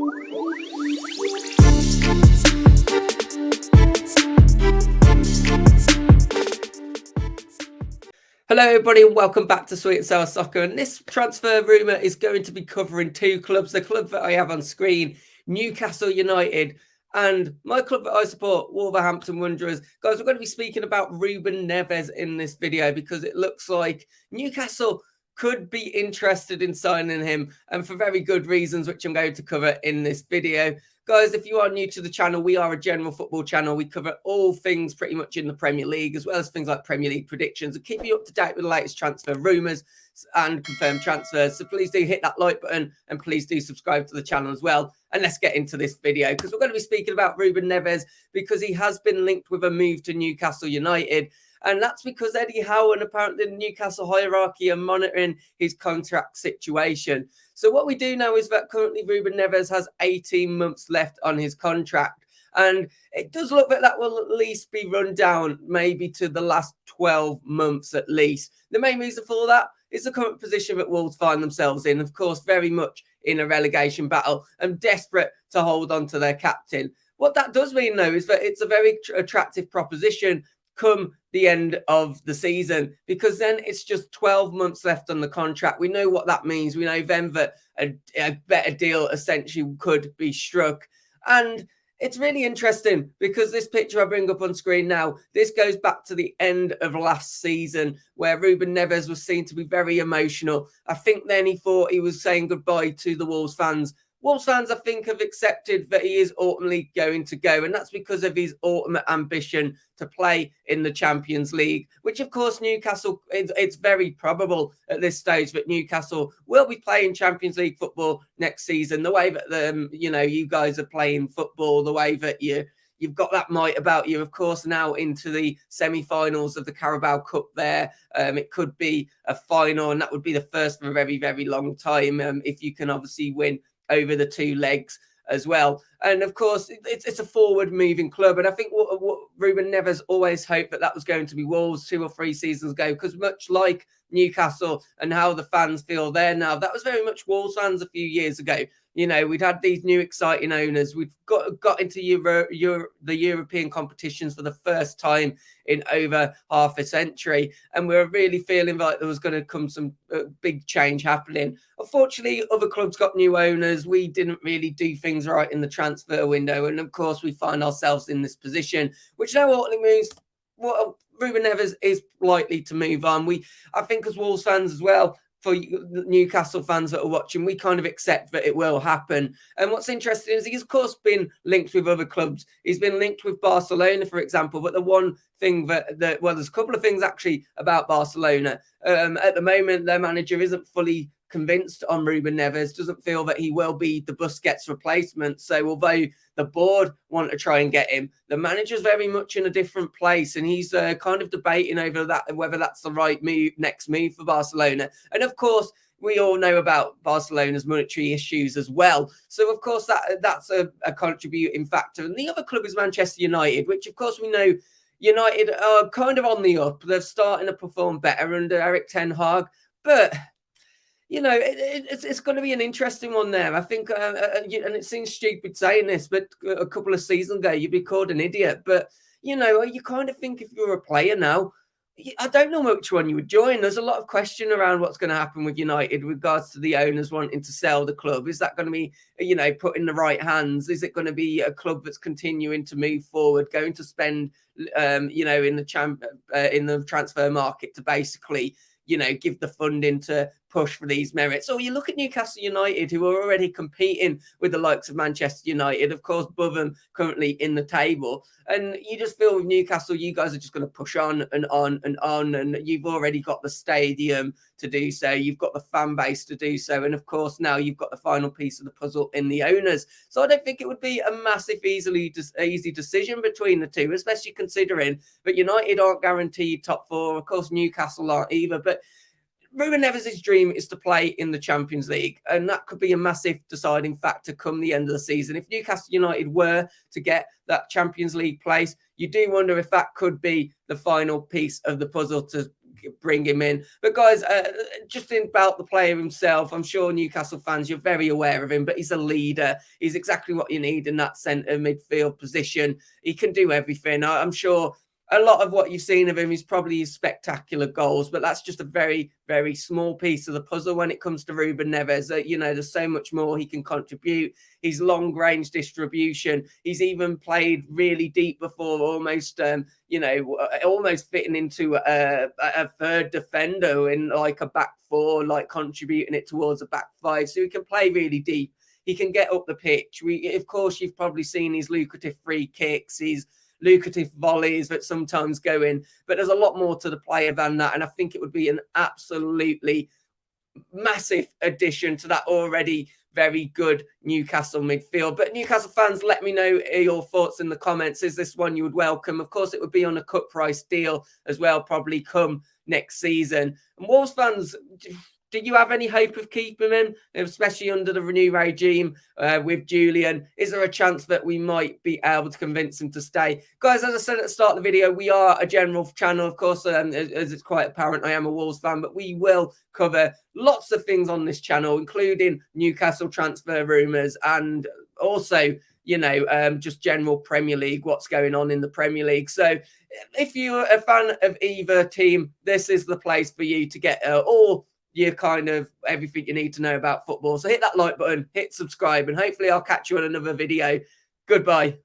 Hello everybody and welcome back to Sweet and Sour Soccer, and this transfer rumour is going to be covering two clubs. The club that I have on screen, Newcastle United, and my club that I support, Wolverhampton Wanderers. Guys, we're going to be speaking about Ruben Neves in this video because it looks like Newcastle could be interested in signing him, and for very good reasons, which I'm going to cover in this video. Guys, if you are new to the channel, we are a general football channel. We cover all things pretty much in the Premier League, as well as things like Premier League predictions, and keep you up to date with the latest transfer rumours and confirmed transfers. So please do hit that like button and please do subscribe to the channel as well. And let's get into this video because we're going to be speaking about Ruben Neves because he has been linked with a move to Newcastle United. And that's because Eddie Howe and apparently the Newcastle hierarchy are monitoring his contract situation. So what we do know is that currently Ruben Neves has 18 months left on his contract. And it does look like that will at least be run down maybe to the last 12 months at least. The main reason for that is the current position that Wolves find themselves in. Of course, very much in a relegation battle and desperate to hold on to their captain. What that does mean, though, is that it's a very attractive proposition come the end of the season, because then it's just 12 months left on the contract. We know what that means. We know then that a better deal essentially could be struck. And it's really interesting because this picture I bring up on screen now, this goes back to the end of last season where Ruben Neves was seen to be very emotional. I think then he thought he was saying goodbye to the Wolves fans. Wolves fans, I think, have accepted that he is ultimately going to go, and that's because of his ultimate ambition to play in the Champions League, which, of course, Newcastle, it's very probable at this stage that Newcastle will be playing Champions League football next season, the way that, you guys are playing football, the way that you've got that might about you, of course, now into the semi-finals of the Carabao Cup there. It could be a final, and that would be the first for a very, very long time if you can obviously win over the two legs as well. And of course, it's a forward moving club. And I think what Ruben Neves always hoped that was going to be Wolves 2 or 3 seasons ago, because much like Newcastle and how the fans feel there now, that was very much Wolves fans a few years ago. You know, we'd had these new exciting owners. We've got into the European competitions for the first time in over half a century. And we were really feeling like there was going to come some big change happening. Unfortunately, other clubs got new owners. We didn't really do things right in the transfer window. And of course, we find ourselves in this position, which now ultimately means Ruben Neves is likely to move on. I think as Wolves fans as well, for Newcastle fans that are watching, we kind of accept that it will happen. And what's interesting is he's, of course, been linked with other clubs. He's been linked with Barcelona, for example. But the one thing there's a couple of things actually about Barcelona. At the moment, their manager isn't fully convinced on Ruben Neves, doesn't feel that he will be the Busquets replacement. So although the board want to try and get him, the manager's very much in a different place, and he's kind of debating over that, whether that's the right next move for Barcelona. And of course, we all know about Barcelona's monetary issues as well. So, of course, that's a contributing factor. And the other club is Manchester United, which, of course, we know United are kind of on the up. They're starting to perform better under Eric Ten Hag. But it's going to be an interesting one there. I think, and it seems stupid saying this, but a couple of seasons ago, you'd be called an idiot. But, you kind of think if you're a player now, I don't know which one you would join. There's a lot of question around what's going to happen with United with regards to the owners wanting to sell the club. Is that going to be, put in the right hands? Is it going to be a club that's continuing to move forward, going to spend, in the transfer market to basically, give the funding to push for these merits? Or you look at Newcastle United, who are already competing with the likes of Manchester United, of course, above them currently in the table. And you just feel with Newcastle, you guys are just going to push on and on and on. And you've already got the stadium to do so. You've got the fan base to do so. And of course, now you've got the final piece of the puzzle in the owners. So I don't think it would be a massive, easy decision between the two, especially considering that United aren't guaranteed top 4. Of course, Newcastle aren't either. But Ruben Neves' dream is to play in the Champions League, and that could be a massive deciding factor come the end of the season. If Newcastle United were to get that Champions League place, you do wonder if that could be the final piece of the puzzle to bring him in. But guys, just about the player himself, I'm sure Newcastle fans, you're very aware of him, but he's a leader. He's exactly what you need in that centre midfield position. He can do everything. I'm sure a lot of what you've seen of him is probably his spectacular goals, but that's just a very, very small piece of the puzzle when it comes to Ruben Neves. There's so much more he can contribute. His long-range distribution. He's even played really deep before, almost, almost fitting into a third defender in like a back four, like contributing it towards a back five. So he can play really deep. He can get up the pitch. Of course, you've probably seen his lucrative free kicks, his lucrative volleys that sometimes go in, but there's a lot more to the player than that. And I think it would be an absolutely massive addition to that already very good Newcastle midfield. But Newcastle fans, let me know your thoughts in the comments. Is this one you would welcome? Of course, it would be on a cut price deal as well, probably come next season. And Wolves fans, do you have any hope of keeping him, especially under the new regime with Julian? Is there a chance that we might be able to convince him to stay? Guys, as I said at the start of the video, we are a general channel, of course, as it's quite apparent I am a Wolves fan, but we will cover lots of things on this channel, including Newcastle transfer rumours and also, just general Premier League, what's going on in the Premier League. So if you're a fan of either team, this is the place for you to get all you kind of everything you need to know about football. So hit that like button, hit subscribe, and hopefully I'll catch you on another video. Goodbye.